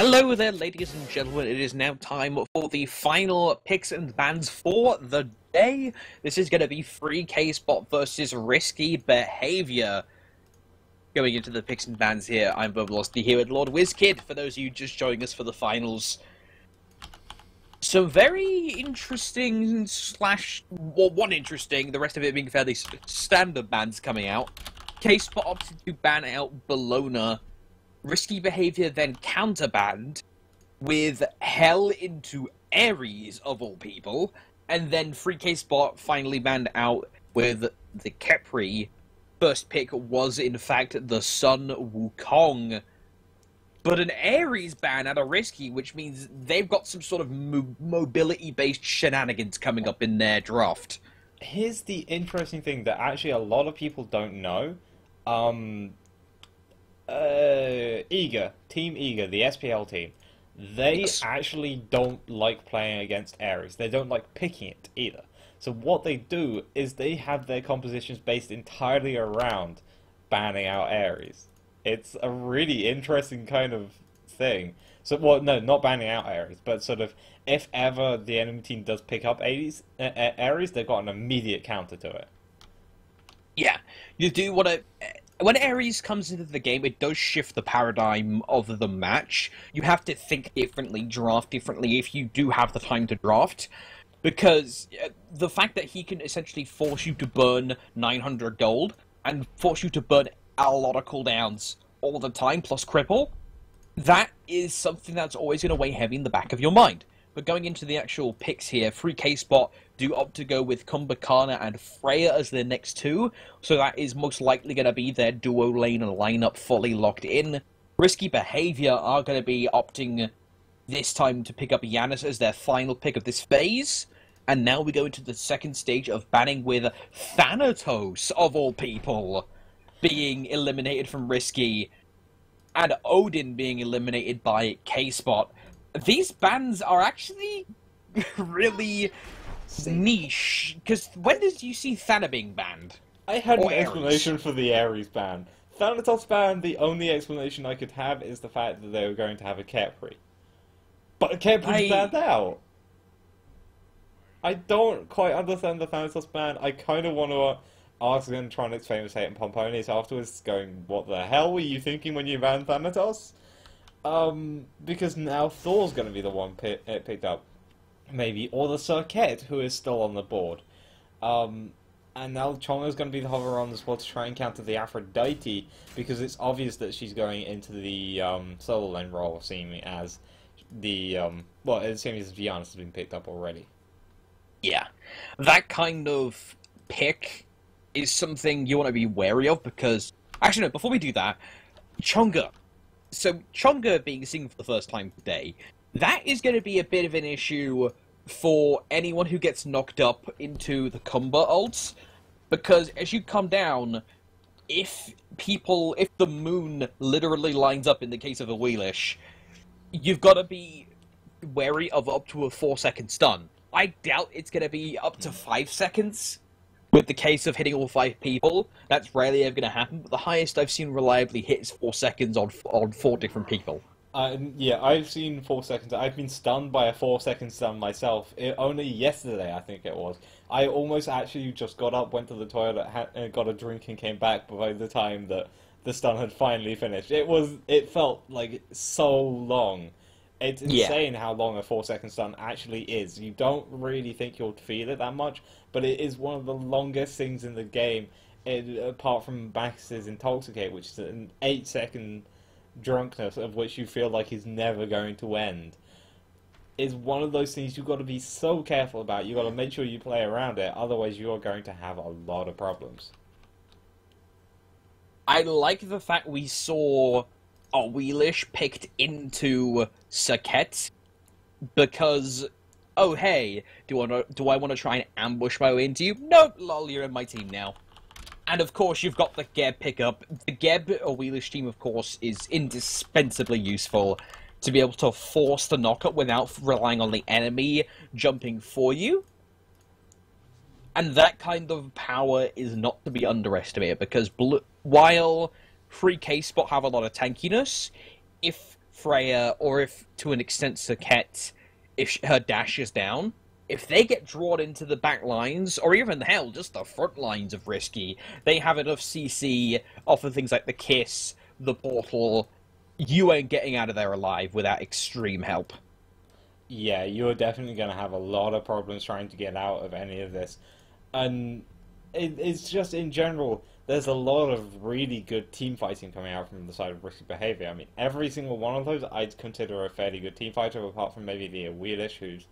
Hello there, ladies and gentlemen. It is now time for the final picks and bans for the day. This is going to be free Kspot versus Risky Behaviour. Going into the picks and bans here, I'm Velocity here with Lord WizKid, for those of you just joining us for the finals. Some very interesting one interesting, the rest of it being fairly standard bans coming out. Kspot opted to ban out Bologna. Risky Behaviour then counterbanned with Hell into Ares, of all people, and then Free Kspot finally banned out with the Khepri. First pick was, in fact, the Sun Wukong. But an Ares ban out of Risky, which means they've got some sort of mobility-based shenanigans coming up in their draft. Here's the interesting thing that actually a lot of people don't know. Team Eager, the SPL team, they actually don't like playing against Ares. They don't like picking it either. So what they do is they have their compositions based entirely around banning out Ares. It's a really interesting kind of thing. So, well, no, not banning out Ares, but sort of, if ever the enemy team does pick up Ares, they've got an immediate counter to it. Yeah, you do want to... When Ares comes into the game, it does shift the paradigm of the match. You have to think differently, draft differently if you do have the time to draft. Because the fact that he can essentially force you to burn 900 gold, and force you to burn a lot of cooldowns all the time, plus cripple, that is something that's always going to weigh heavy in the back of your mind. But going into the actual picks here, Free Kspot do opt to go with Kumbhakarna and Freya as their next two, so that is most likely going to be their duo lane lineup fully locked in. Risky Behaviour are going to be opting this time to pick up Janus as their final pick of this phase. And now we go into the second stage of banning with Thanatos, of all people, being eliminated from Risky, and Odin being eliminated by Kspot. These bans are actually really niche, because when did you see Thana being banned? I had an explanation for the Ares ban. Thanatos ban, the only explanation I could have is the fact that they were going to have a Khepri. But Khepri's banned out! I don't quite understand the Thanatos ban. I kind of want to ask XenoTronics, FaymousHate, and Pomponius afterwards, going, what the hell were you thinking when you banned Thanatos? Because now Thor's going to be the one picked up, maybe, or the Serqet, who is still on the board. And now Chang'e's going to be the hover on as well to try and counter the Aphrodite, because it's obvious that she's going into the solo lane role, seeming as the, well, it seems as Janus has been picked up already. Yeah, that kind of pick is something you want to be wary of, because... Actually, no, before we do that, Chang'e. So, Chang'e being seen for the first time today, that is going to be a bit of an issue for anyone who gets knocked up into the Kumba ults, because as you come down, if the moon literally lines up in the case of Awilix, you've got to be wary of up to a 4-second stun. I doubt it's going to be up to 5 seconds. With the case of hitting all 5 people, that's rarely ever going to happen, but the highest I've seen reliably hit is 4 seconds on 4 different people. Yeah, I've seen 4 seconds. I've been stunned by a 4-second stun myself. Only yesterday, I think it was. I almost actually just got up, went to the toilet, got a drink, and came back by the time that the stun had finally finished. It felt like so long. It's insane how long a 4-second stun actually is. You don't really think you'll feel it that much, but it is one of the longest things in the game, apart from Max's Intoxicate, which is an 8-second drunkenness of which you feel like is never going to end. It's one of those things you've got to be so careful about. You've got to make sure you play around it, otherwise you are going to have a lot of problems. I like the fact we saw Awilix picked into Serqet, because, oh hey, do I want to try and ambush my way into you? Nope, lol, you're in my team now. And of course you've got the Geb pickup. The Geb Awilix team, of course, is indispensably useful to be able to force the knockup without relying on the enemy jumping for you. And that kind of power is not to be underestimated, because while Free Kspot have a lot of tankiness, if Freya, or if, to an extent, Serqet, if her dash is down, if they get drawn into the back lines, or even, hell, just the front lines of Risky, they have enough CC off of things like the Kiss, the Portal, you ain't getting out of there alive without extreme help. Yeah, you're definitely going to have a lot of problems trying to get out of any of this. And it's just, in general, there's a lot of really good team fighting coming out from the side of Risky Behaviour. I mean, every single one of those I'd consider a fairly good team fighter, apart from maybe the Awilix, who's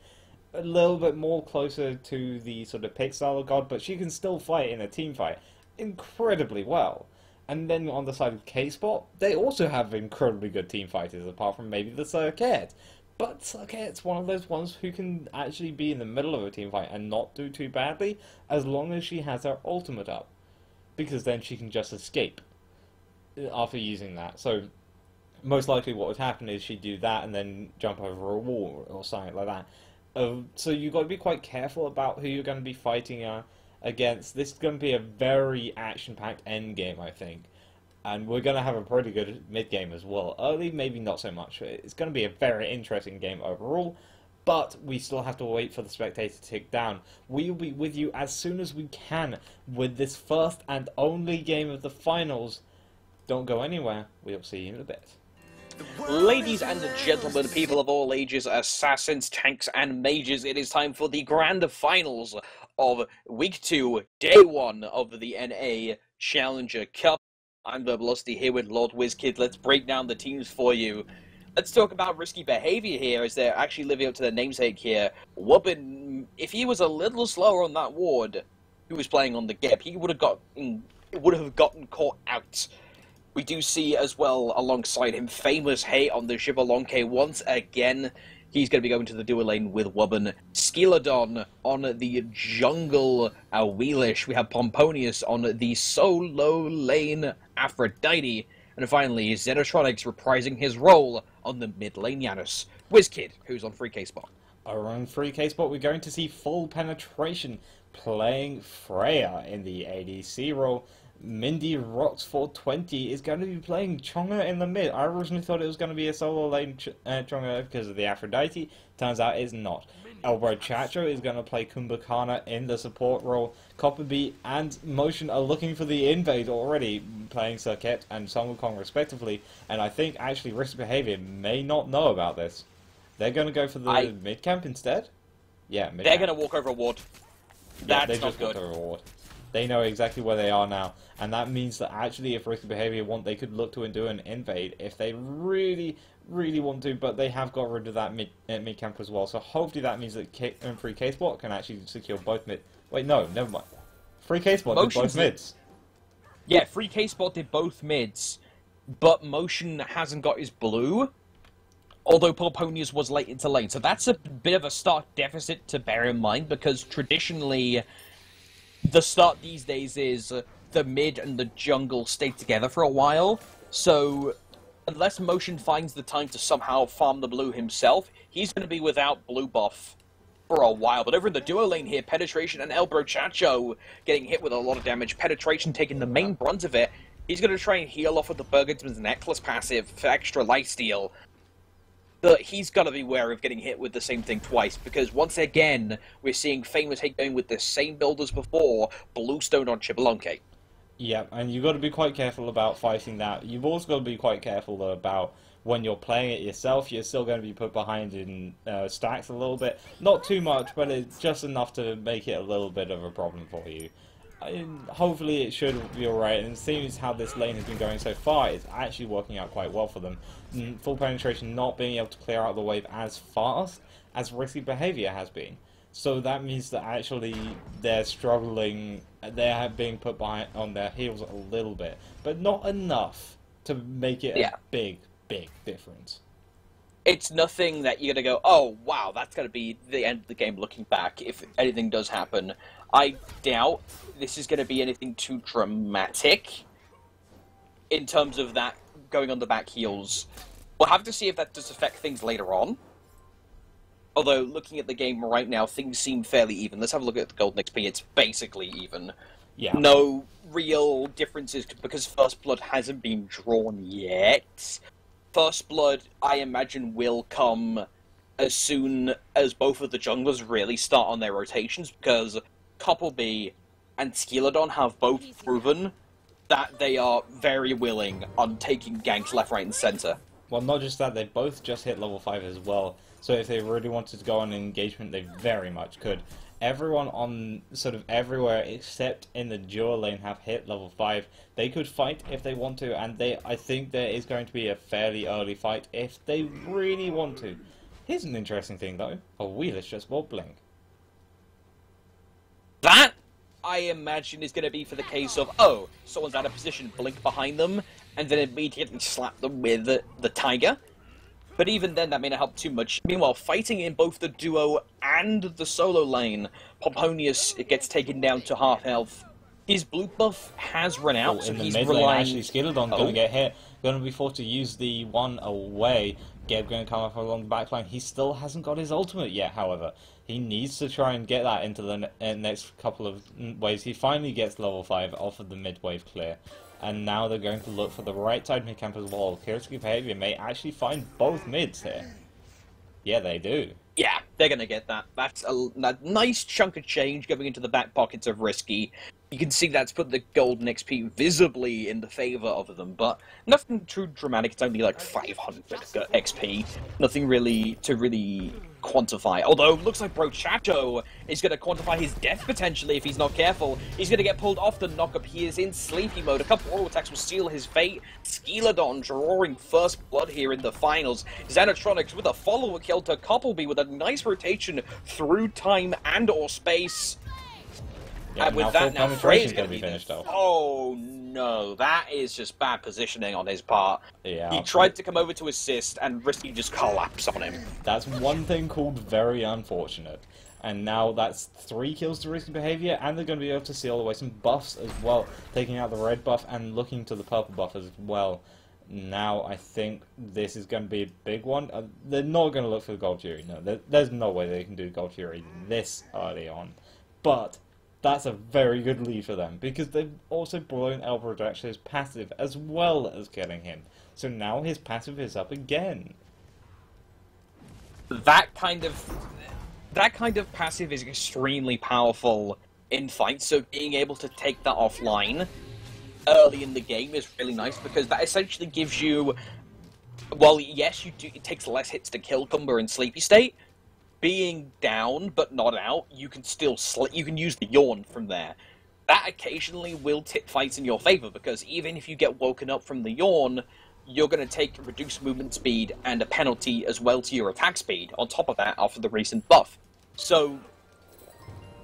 a little bit more closer to the sort of pick style of god, but she can still fight in a team fight incredibly well. And then on the side of Kspot, they also have incredibly good team fighters, apart from maybe the Serqet. But Serqet's one of those ones who can actually be in the middle of a team fight and not do too badly, as long as she has her ultimate up. Because then she can just escape after using that. So most likely what would happen is she'd do that and then jump over a wall or something like that. So you've got to be quite careful about who you're going to be fighting against. This is going to be a very action-packed end game, I think. And we're going to have a pretty good mid-game as well. Early, maybe not so much. It's going to be a very interesting game overall, but we still have to wait for the spectator to tick down. We will be with you as soon as we can with this first and only game of the finals. Don't go anywhere. We'll see you in a bit. Ladies and gentlemen, people of all ages, assassins, tanks, and mages, it is time for the grand finals of Week 2, Day 1 of the NA Challenger Cup. I'm Velocity here with Lord WizKid. Let's break down the teams for you. Let's talk about Risky Behaviour here, as they're actually living up to their namesake here. Wubbn, if he was a little slower on that ward, who was playing on the Gep, he would have gotten caught out. We do see as well, alongside him, FaymousHate on the Xbalanque once again. He's going to be going to the dual lane with Wubbn. Skeeledon on the jungle Awilix. We have Pomponius on the solo lane Aphrodite. And finally, XenoTronics reprising his role on the mid lane Janus. WizKid, who's on free Kspot. Around free Kspot, we're going to see FullPenetration playing Freya in the ADC role. Mindy Rocks 420 is going to be playing Chang'e in the mid. I originally thought it was going to be a solo lane Chang'e because of the Aphrodite. Turns out it's not. Elbrochacho is going to play Kumbhakarna in the support role. Copebby and Motion are looking for the invade already, playing Serqet and Wukong respectively. And I think actually Risky Behaviour may not know about this. They're going to go for the mid camp instead. Yeah, mid. They're going to walk over a ward. Yeah, That's not good. Over a ward. They know exactly where they are now, and that means that actually if Risky Behaviour want, they could look to do an invade if they really, really want to, but they have got rid of that mid camp as well, so hopefully that means that free Kspot can actually secure both mid... Wait, no, never mind. Free Kspot did both mids. Yeah, free Kspot did both mids, but Motion hasn't got his blue, although Pomponius was late into lane, so that's a bit of a stark deficit to bear in mind, because traditionally the start these days is the mid and the jungle stay together for a while, so unless Motion finds the time to somehow farm the blue himself, he's going to be without blue buff for a while. But over in the duo lane here, Penetration and Elbrochacho getting hit with a lot of damage. Penetration taking the main brunt of it. He's going to try and heal off with the Bergensman's Necklace passive for extra lifesteal. But he's got to be wary of getting hit with the same thing twice, because once again, we're seeing FaymousHate going with the same build as before, Bluestone on Xbalanque. Yeah, and you've got to be quite careful about fighting that. You've also got to be quite careful about when you're playing it yourself, you're still going to be put behind in stacks a little bit. Not too much, but it's just enough to make it a little bit of a problem for you. Hopefully it should be alright, and it seems how this lane has been going so far, it's actually working out quite well for them. FullPenetration not being able to clear out the wave as fast as Risky Behaviour has been. So that means that actually they're struggling, they're being put behind on their heels a little bit, but not enough to make it a big difference. It's nothing that you're going to go, oh wow, that's going to be the end of the game looking back, if anything does happen. I doubt this is going to be anything too dramatic in terms of that going on the back heels. We'll have to see if that does affect things later on. Although, looking at the game right now, things seem fairly even. Let's have a look at the Golden XP. It's basically even. Yeah. No real differences, because First Blood hasn't been drawn yet. First Blood, I imagine, will come as soon as both of the junglers really start on their rotations, because Copebby and Skeeledon have both proven that they are very willing on taking ganks left, right, and center. Well, not just that, they both just hit level 5 as well, so if they really wanted to go on an engagement, they very much could. Everyone on sort of everywhere except in the dual lane have hit level 5. They could fight if they want to, and I think there is going to be a fairly early fight if they really want to. Here's an interesting thing though, Awilix just Wubbn. That, I imagine, is going to be for the case of, oh, someone's out of position, blink behind them, and then immediately slap them with the Tiger. But even then, that may not help too much. Meanwhile, fighting in both the duo and the solo lane, Pomponius gets taken down to half health. His blue buff has run out, so he's relying... Actually, Skeeledon's going to get hit. Going to be forced to use the one away. Geb going to come up along the backline. He still hasn't got his ultimate yet, however. He needs to try and get that into the next couple of waves. He finally gets level 5 off of the mid-wave clear. And now they're going to look for the right side mid-camp as well. Risky Behaviour may actually find both mids here. Yeah, they do. Yeah, they're going to get that. That's a nice chunk of change going into the back pockets of Risky. You can see that's put the golden XP visibly in the favour of them, but nothing too dramatic. It's only like 500 XP. Nothing really to quantify. Although, looks like Elbrochacho is going to quantify his death potentially if he's not careful. He's going to get pulled off the knock-up. He is in sleepy mode. A couple auto attacks will seal his fate. Skeeledon drawing first blood here in the finals. XenoTronics with a follower kill to Copebby with a nice rotation through time and or space. Yeah, and with that, now Freya's going to be finished off. Oh no, that is just bad positioning on his part. Yeah, he tried to come over to assist, and Risky just collapsed on him. That's one thing called very unfortunate. And now that's 3 kills to Risky Behaviour, and they're going to be able to seal away some buffs as well, taking out the red buff and looking to the purple buff as well. Now I think this is going to be a big one. They're not going to look for the Gold Fury. No, there's no way they can do Gold Fury this early on. But that's a very good lead for them, because they've also blown Elbrochacho's passive as well as killing him. So now his passive is up again. That kind of passive is extremely powerful in fights, so being able to take that offline early in the game is really nice, because that essentially gives you... Well, yes, it takes less hits to kill Kumba in sleepy state. Being down but not out, you can still you can use the yawn from there. That occasionally will tip fights in your favor, because even if you get woken up from the yawn, you're going to take reduced movement speed and a penalty as well to your attack speed, on top of that after the recent buff. So,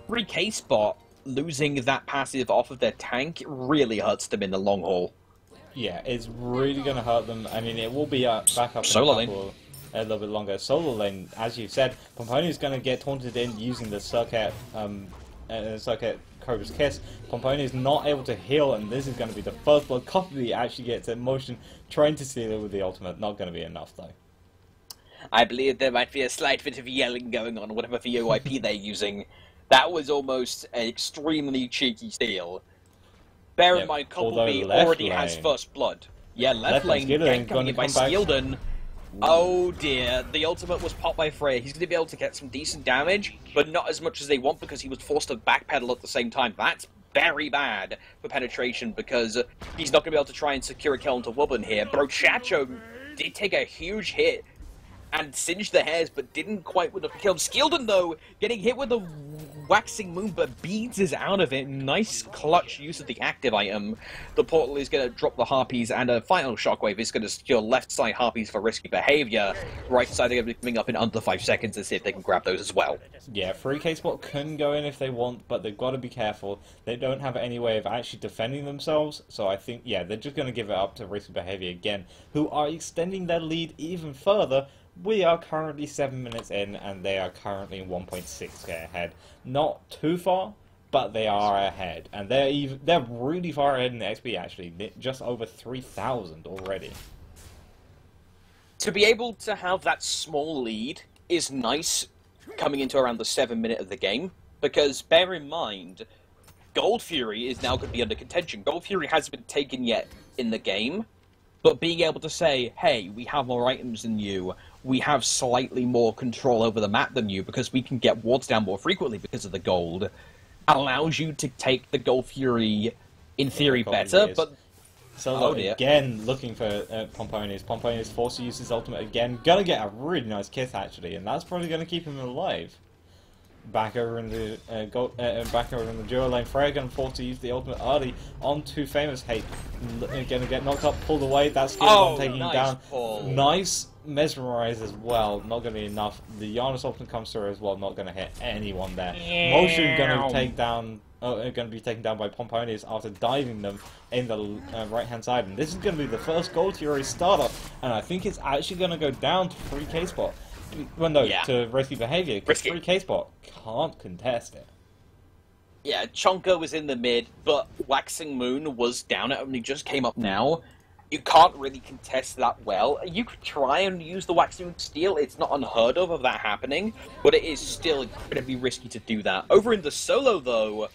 Kspot losing that passive off of their tank really hurts them in the long haul. Yeah, it's really going to hurt them. I mean, it will be back up in a little bit longer. Solo lane, as you said, Pomponius is going to get taunted in using the Serqet, Cobra's Kiss. Pomponius is not able to heal, and this is going to be the first blood. Copebby actually gets in motion, trying to steal it with the ultimate. Not going to be enough, though. I believe there might be a slight bit of yelling going on, whatever VoIP they're using. That was almost an extremely cheeky steal. Bear in mind, Copebby already has first blood. Yeah, left lane, gank coming in by Skeeledon. Oh dear, the ultimate was popped by Freya. He's going to be able to get some decent damage, but not as much as they want, because he was forced to backpedal at the same time. That's very bad for penetration, because he's not going to be able to try and secure a kill into Wubbn here. Elbrochacho did take a huge hit and singed the hairs, but didn't quite win the kill. Skeeledon, though, getting hit with a waxing moon, but beads is out of it. Nice clutch use of the active item. The portal is going to drop the harpies, and a final shockwave is going to secure left side harpies for Risky Behaviour. Right side, they're going to be coming up in under 5 seconds to see if they can grab those as well. Yeah, Kspot can go in if they want, but they've got to be careful. They don't have any way of actually defending themselves, so I think, yeah, they're just going to give it up to Risky Behaviour again, who are extending their lead even further. We are currently 7 minutes in, and they are currently 1.6k ahead. Not too far, but they are ahead, and they're really far ahead in the XP actually. They're just over 3,000 already. To be able to have that small lead is nice coming into around the 7 minute of the game, because bear in mind, Gold Fury is now going to be under contention. Gold Fury hasn't been taken yet in the game, but being able to say, hey, we have more items than you, we have slightly more control over the map than you because we can get wards down more frequently because of the gold, allows you to take the Gold Fury, in theory, better, but... So again, looking for Pomponius. Pomponius forced to use his ultimate again. Gonna get a really nice kiss, actually, and that's probably gonna keep him alive. Back over in the duo lane, Freya gonna force to use the ultimate early onto FaymousHate. Gonna get knocked up, pulled away. That's taking him down. Nice mesmerize as well. Not gonna be enough. The Janus ultimate comes through as well. Not gonna hit anyone there. Motion gonna take down. Going to be taken down by Pomponius after diving them in the right-hand side. And this is going to be the first Gold Fury startup, and I think it's actually going to go down to 3 Kspot. Well, no, to Risky Behaviour, because 3 Kspot can't contest it. Yeah, Chang'e was in the mid, but Waxing Moon was down. It only just came up now. You can't really contest that well. You could try and use the Waxing Moon steal. It's not unheard of that happening, but it is still incredibly risky to do that. Over in the solo, though,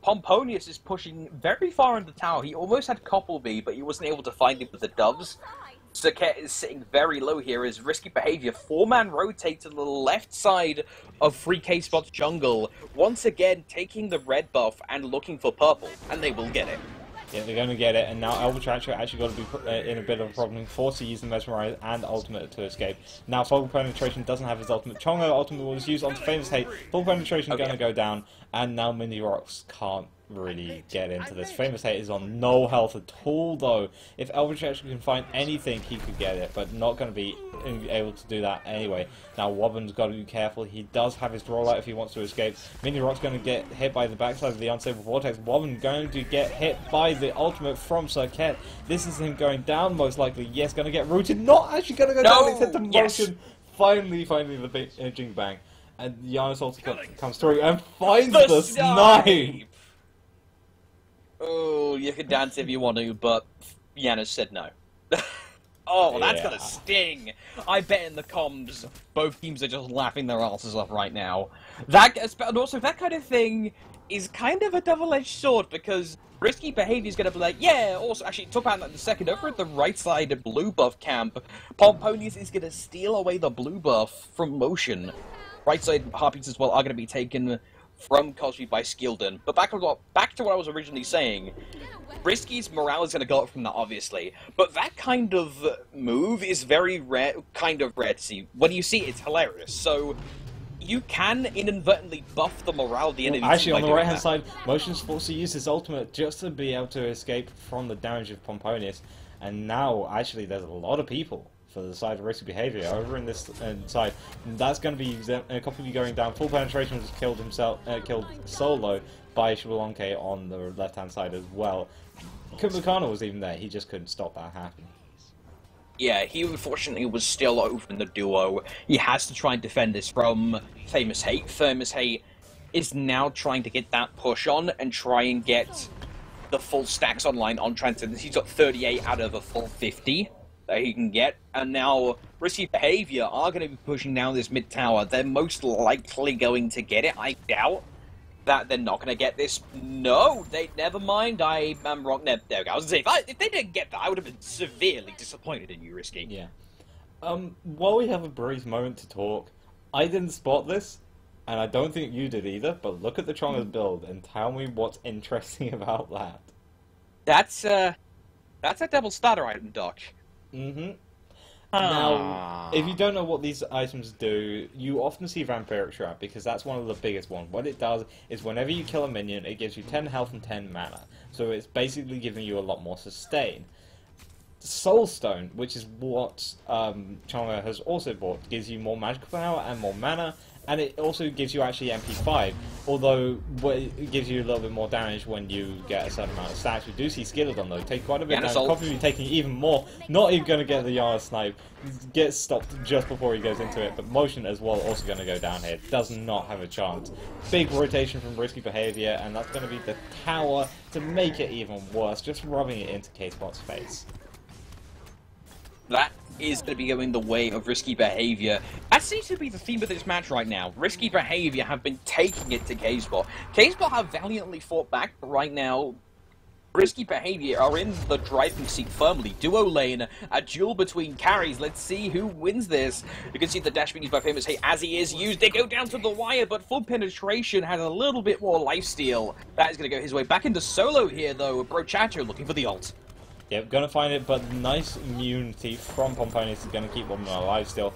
Pomponius is pushing very far in the tower. He almost had Copebby, but he wasn't able to find him with the doves. Serqet is sitting very low here as Risky Behaviour 4-man rotate to the left side of 3 Kspot's jungle, once again taking the red buff and looking for purple, and they will get it. Yeah, they're going to get it, and now Elbrochacho actually got to be in a bit of a problem, forced to use the Mesmerize and Ultimate to escape. Now FullPenetration doesn't have his Ultimate. Chang'e Ultimate was used onto FaymousHate. FullPenetration going to go down, and now Mini Rocks can't really get into this. FaymousHate is on no health at all, though. If Elbrochacho can find anything, he could get it, but not going to be able to do that anyway. Now Wubbn's got to be careful. He does have his rollout if he wants to escape. Mini Rock's going to get hit by the backside of the Unstable Vortex. Wubbn going to get hit by the ultimate from Serqet. This is him going down, most likely. Yes, going to get rooted. Not actually going to go down. It's hit the motion. Finally the big Jing Bang. And Janus also comes through and finds the snipe. Oh, you can dance if you want to, but Janus said no. Oh, that's gonna sting! I bet in the comms, both teams are just laughing their asses off right now. And also, that kind of thing is kind of a double-edged sword, because Risky Behaviour is gonna be like, yeah, also, actually, talk about that in a second, over at the right side of blue buff camp, Pomponius is gonna steal away the blue buff from Motion. Right side Harpies as well are gonna be taken from Copebby by Skeeledon. But back to what I was originally saying, Risky's morale is going to go up from that, obviously. But that kind of move is very rare, kind of rare to see. When you see it, it's hilarious. So you can inadvertently buff the morale of the enemy. Actually, on the right-hand side, Motion's forced to use his ultimate just to be able to escape from the damage of Pomponius. And now, actually, there's a lot of people for the side of Risky Behaviour over in this side. And that's going to be Copebby going down. FullPenetration was killed solo by Xbalanque on the left-hand side as well. Kumbhakarna was even there. He just couldn't stop that happening. Yeah, he unfortunately was still over in the duo. He has to try and defend this from FaymousHate. FaymousHate is now trying to get that push on and try and get the full stacks online on Transcendence. He's got 38 out of a full 50. That he can get, and now Risky Behaviour are going to be pushing down this mid tower. They're most likely going to get it. I doubt that they're not going to get this. No, never mind. I am wrong. There we go. I was going to say, if they didn't get that, I would have been severely disappointed in you, Risky. Yeah. While we have a brief moment to talk, I didn't spot this, and I don't think you did either. But look at the Chang'e's build and tell me what's interesting about that. That's a double starter item, Doc. Mm-hmm. Now, if you don't know what these items do, you often see Vampiric Trap, because that's one of the biggest ones. What it does is whenever you kill a minion, it gives you 10 health and 10 mana. So it's basically giving you a lot more sustain. Soulstone, which is what Chang'e has also bought, gives you more magical power and more mana, and it also gives you actually MP5, although it gives you a little bit more damage when you get a certain amount of stacks. We do see Skeeledon, though, take quite a bit of damage. Copebby taking even more, not even going to get the Yara snipe, gets stopped just before he goes into it, but Motion as well also going to go down here, does not have a chance. Big rotation from Risky Behaviour, and that's going to be the tower to make it even worse, just rubbing it into Kspot's face. That is going to be going the way of Risky Behaviour. That seems to be the theme of this match right now. Risky Behaviour have been taking it to Kspot. Kspot have valiantly fought back, but right now, Risky Behaviour are in the driving seat firmly. Duo lane, a duel between carries. Let's see who wins this. You can see the dash being used by FaymousHate as he is used. They go down to the wire, but FullPenetration has a little bit more lifesteal. That is going to go his way. Back into solo here, though. Elbrochacho looking for the ult. Yep, gonna find it, but nice immunity from Pomponius is gonna keep Wubbn alive still.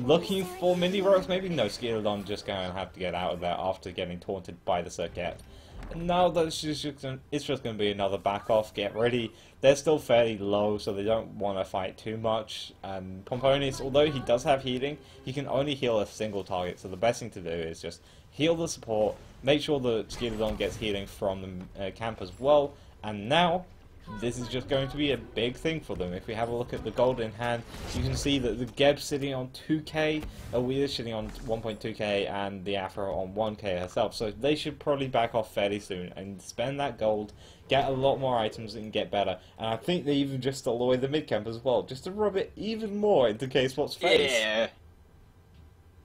Looking for Mindy Rocks, maybe no, Skeeledon just gonna have to get out of there after getting taunted by the Serqet. Now it's just gonna be another back off, get ready. They're still fairly low, so they don't want to fight too much. And Pomponius, although he does have healing, he can only heal a single target, so the best thing to do is just heal the support, make sure the Skeeledon gets healing from the camp as well, and now this is just going to be a big thing for them. If we have a look at the gold in hand, you can see that the Geb's sitting on 2k, Awilix sitting on 1.2k, and the Afro on 1k herself. So they should probably back off fairly soon and spend that gold, get a lot more items, and get better. And I think they even just stole away the mid camp as well, just to rub it even more into Kspot's face. Yeah.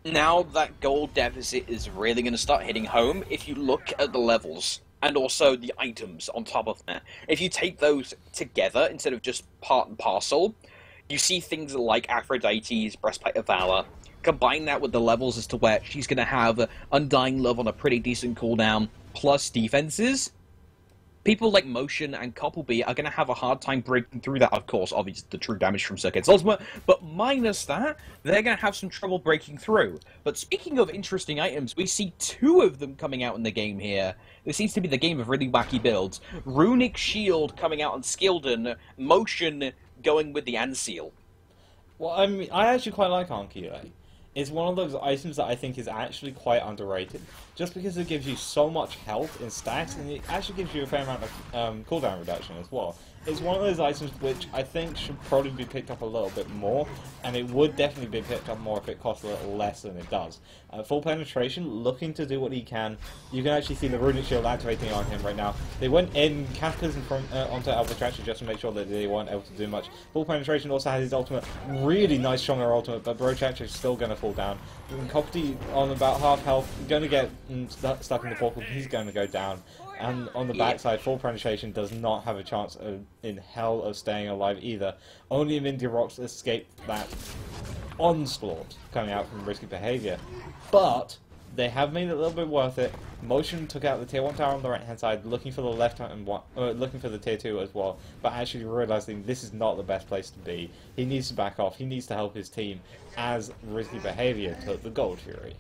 Now that gold deficit is really going to start hitting home if you look at the levels. And also the items on top of that. If you take those together instead of just part and parcel, you see things like Aphrodite's Breastplate of Valor. Combine that with the levels as to where she's going to have Undying Love on a pretty decent cooldown, plus defenses. People like Motion and Copebby are going to have a hard time breaking through that, of course, obviously the true damage from Serqet's ultimate, but minus that, they're going to have some trouble breaking through. But speaking of interesting items, we see two of them coming out in the game here. This seems to be the game of really wacky builds. Runic Shield coming out on Skeeledon, Motion going with the Anseal. Well, I mean, I actually quite like Ankylo. It's one of those items that I think is actually quite underrated, just because it gives you so much health in stacks, and it actually gives you a fair amount of cooldown reduction as well. It's one of those items which I think should probably be picked up a little bit more, and it would definitely be picked up more if it costs a little less than it does. FullPenetration, looking to do what he can. You can actually see the Runic Shield activating on him right now. They went in campers in front onto Elbrochacho just to make sure that they weren't able to do much. FullPenetration also has his ultimate, really nice Chang'e ultimate, but Elbrochacho is still going to fall down. Copebby on about half health, going to get stuck in the portal, he's going to go down. And on the backside, FullPenetration does not have a chance in hell of staying alive either. Only Mindy Rocks escaped that onslaught coming out from Risky Behaviour. But they have made it a little bit worth it. Motion took out the tier 1 tower on the right hand side, looking for the left hand looking for the tier 2 as well, but actually realizing this is not the best place to be. He needs to back off, he needs to help his team as Risky Behaviour took the Gold Fury.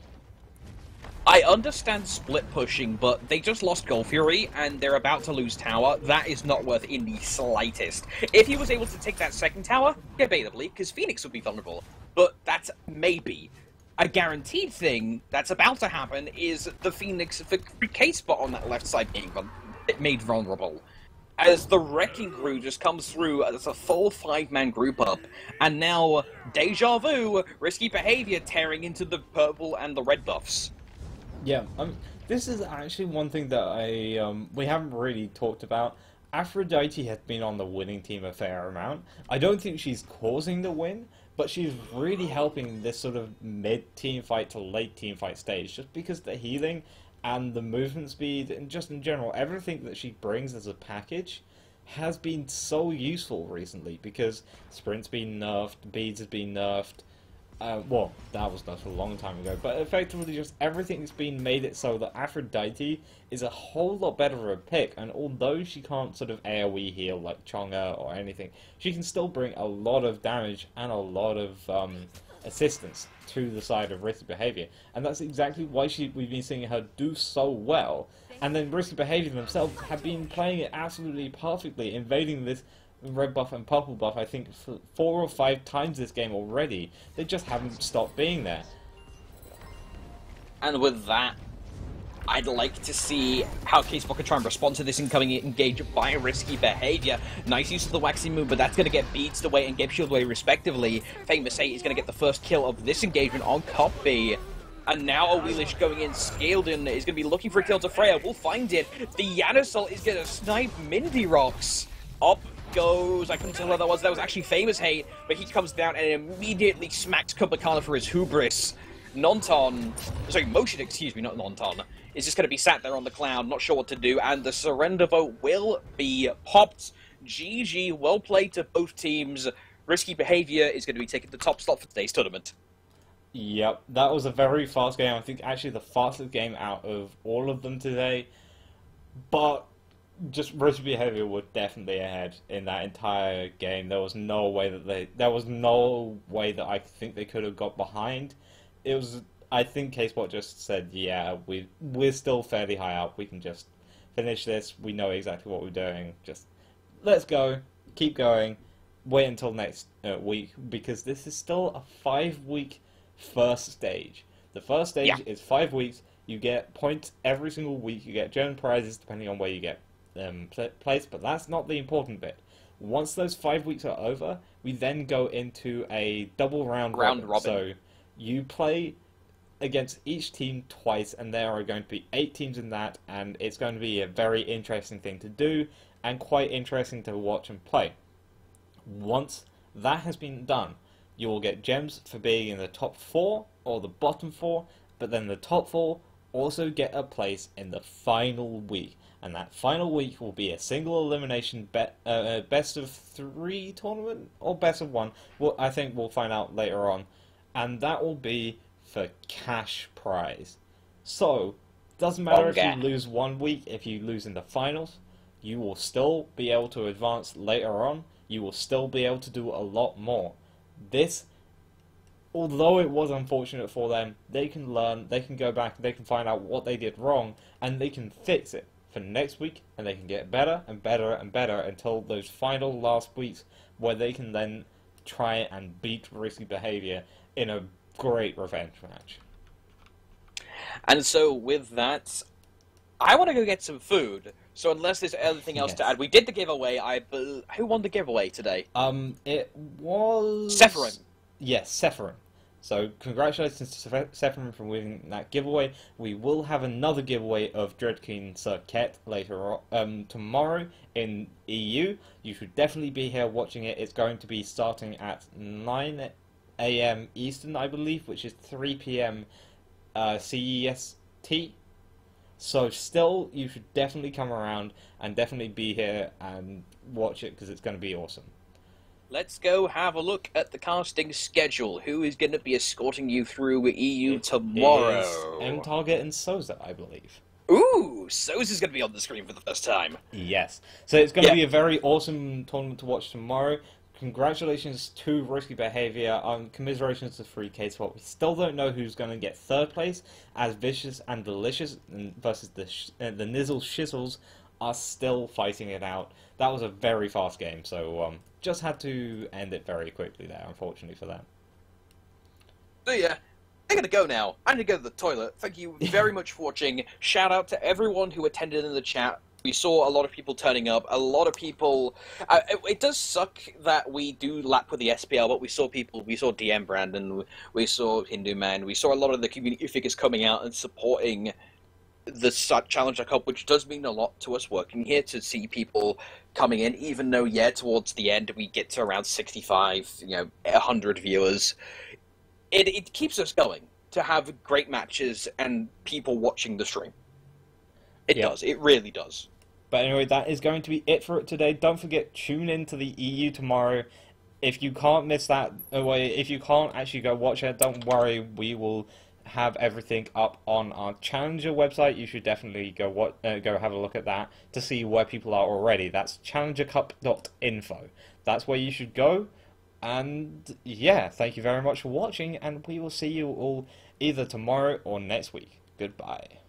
I understand split pushing, but they just lost Gold Fury, and they're about to lose tower. That is not worth in the slightest. If he was able to take that second tower, debatably, because Phoenix would be vulnerable. But that's maybe. A guaranteed thing that's about to happen is the Phoenix for Kspot on that left side being made vulnerable. As the Wrecking Crew just comes through as a full 5-man group up, and now, Deja Vu, Risky Behaviour tearing into the purple and the red buffs. Yeah, this is actually one thing that we haven't really talked about. Aphrodite has been on the winning team a fair amount. I don't think she's causing the win, but she's really helping this sort of mid-team fight to late-team fight stage, just because the healing and the movement speed, and just in general, everything that she brings as a package has been so useful recently, because Sprint's been nerfed, Beads has been nerfed. Well, that was nerfed a long time ago, but effectively just everything's been made it so that Aphrodite is a whole lot better of a pick, and although she can't sort of AoE heal like Chang'e or anything, she can still bring a lot of damage and a lot of assistance to the side of Risky Behaviour, and that's exactly why we've been seeing her do so well. And then Risky Behaviour themselves have been playing it absolutely perfectly, invading this red buff and purple buff, I think, 4 or 5 times this game already. They just haven't stopped being there. And with that, I'd like to see how Kspot can try and respond to this incoming engage by Risky Behaviour. Nice use of the Waxing Moon, but that's going to get Beads away and Geb Shield away respectively. FaymousHate is going to get the first kill of this engagement on Copebby. And now Awilix going in. Skeeledon is going to be looking for a kill to Freya. We'll find it. The Janus is going to snipe Mindy Rocks. Up goes, I couldn't tell who that was actually FaymousHate, but he comes down and immediately smacks Kumbhakarna for his hubris. Motion, excuse me, not Nonton, is just going to be sat there on the cloud, not sure what to do, and the surrender vote will be popped. GG, well played to both teams. Risky Behaviour is going to be taking the top slot for today's tournament. Yep, that was a very fast game. I think actually the fastest game out of all of them today. But just Risky Behaviour were definitely ahead in that entire game. There was no way that I think they could have got behind. It was, I think Kspot just said, yeah, we're still fairly high up. We can just finish this. We know exactly what we're doing. Just let's go, keep going. Wait until next week, because this is still a 5-week first stage. The first stage is 5 weeks. You get points every single week. You get German prizes depending on where you get placed, but that's not the important bit. Once those 5 weeks are over, we then go into a double round robin. So you play against each team twice, and there are going to be 8 teams in that, and it's going to be a very interesting thing to do and quite interesting to watch and play. Once that has been done, you will get gems for being in the top 4 or the bottom 4, but then the top 4 also get a place in the final week, and that final week will be a single elimination best of 3 tournament or best of 1. Well, I think we'll find out later on, and that will be for cash prize. So doesn't matter if you lose 1 week. If you lose in the finals, you will still be able to advance later on. You will still be able to do a lot more. This, although it was unfortunate for them, they can learn, they can go back, they can find out what they did wrong, and they can fix it for next week, and they can get better and better and better until those final last weeks where they can then try and beat Risky Behaviour in a great revenge match. And so with that, I want to go get some food. So unless there's anything else to add, we did the giveaway. Who won the giveaway today? It was Sephirin. Yes, Sephirin. So congratulations to Sephirin for winning that giveaway. We will have another giveaway of Dreadkeen Serqet later on, tomorrow in EU. You should definitely be here watching it. It's going to be starting at 9 AM Eastern, I believe, which is 3 PM CEST. So still, you should definitely come around and definitely be here and watch it, because it's going to be awesome. Let's go have a look at the casting schedule. Who is going to be escorting you through EU tomorrow? M-Target and Souza, I believe. Ooh, Souza's going to be on the screen for the first time. Yes. So it's going to be a very awesome tournament to watch tomorrow. Congratulations to Risky Behaviour. Commiserations to Free Kspot. We still don't know who's going to get 3rd place, as Vicious and Delicious versus the Nizzle Shizzles are still fighting it out. That was a very fast game, so just had to end it very quickly there, unfortunately for them. So yeah, I'm going to go now. I need to go to the toilet. Thank you very much for watching. Shout out to everyone who attended in the chat. We saw a lot of people turning up, a lot of people... it does suck that we do lap with the SPL, but we saw people, we saw DM Brandon, we saw Hindu Man, we saw a lot of the community figures coming out and supporting the Challenger Cup, which does mean a lot to us working here, to see people coming in, even though, yeah, towards the end we get to around 65, 100 viewers. It keeps us going to have great matches and people watching the stream. It does. It really does. But anyway, that is going to be it for it today. Don't forget, tune in to the EU tomorrow. If you can't miss that, if you can't actually go watch it, don't worry. We will have everything up on our Challenger website. You should definitely go have a look at that to see where people are already. That's challengercup.info. That's where you should go. And yeah, thank you very much for watching, and we will see you all either tomorrow or next week. Goodbye.